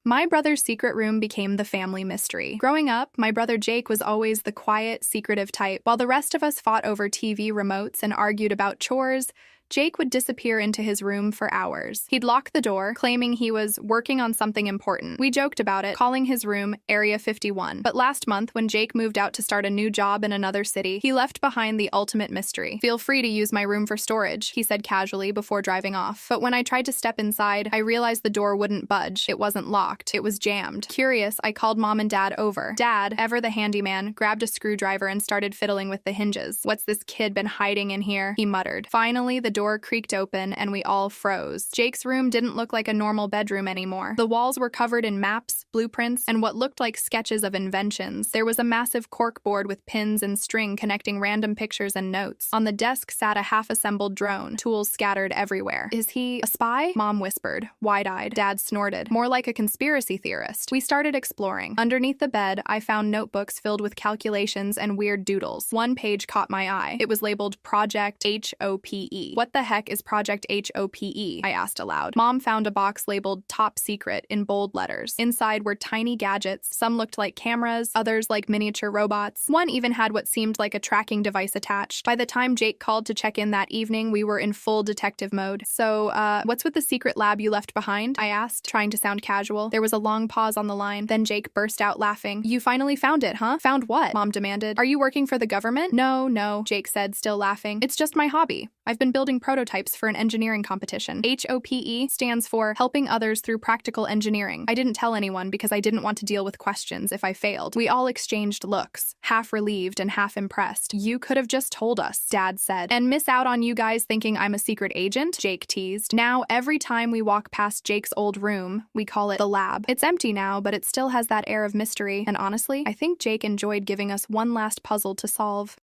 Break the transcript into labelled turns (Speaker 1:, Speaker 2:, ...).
Speaker 1: My brother's secret room became the family mystery. Growing up, my brother Jake was always the quiet, secretive type. While the rest of us fought over TV remotes and argued about chores, Jake would disappear into his room for hours. He'd lock the door, claiming he was working on something important. We joked about it, calling his room Area 51. But last month, when Jake moved out to start a new job in another city, he left behind the ultimate mystery. "Feel free to use my room for storage," he said casually before driving off. But when I tried to step inside, I realized the door wouldn't budge. It wasn't locked. It was jammed. Curious, I called Mom and Dad over. Dad, ever the handyman, grabbed a screwdriver and started fiddling with the hinges. "What's this kid been hiding in here?" he muttered. Finally, the door creaked open and we all froze. Jake's room didn't look like a normal bedroom anymore. The walls were covered in maps, blueprints, and what looked like sketches of inventions. There was a massive cork board with pins and string connecting random pictures and notes. On the desk sat a half-assembled drone, tools scattered everywhere. "Is he a spy?" Mom whispered, wide-eyed. Dad snorted, more like a conspiracy theorist. We started exploring. Underneath the bed, I found notebooks filled with calculations and weird doodles. One page caught my eye. It was labeled Project HOPE. "What the heck is Project HOPE?" I asked aloud. Mom found a box labeled Top Secret in bold letters. Inside were tiny gadgets. Some looked like cameras, others like miniature robots. One even had what seemed like a tracking device attached. By the time Jake called to check in that evening, we were in full detective mode. "So, what's with the secret lab you left behind?" I asked, trying to sound casual. There was a long pause on the line. Then Jake burst out laughing. "You finally found it, huh?" "Found what?" Mom demanded. "Are you working for the government?" No, Jake said, still laughing. "It's just my hobby. I've been building prototypes for an engineering competition. HOPE stands for Helping Others Through Practical Engineering. I didn't tell anyone because I didn't want to deal with questions if I failed." We all exchanged looks, half relieved and half impressed. "You could have just told us," Dad said. "And miss out on you guys thinking I'm a secret agent?" Jake teased. Now, every time we walk past Jake's old room, we call it the lab. It's empty now, but it still has that air of mystery. And honestly, I think Jake enjoyed giving us one last puzzle to solve.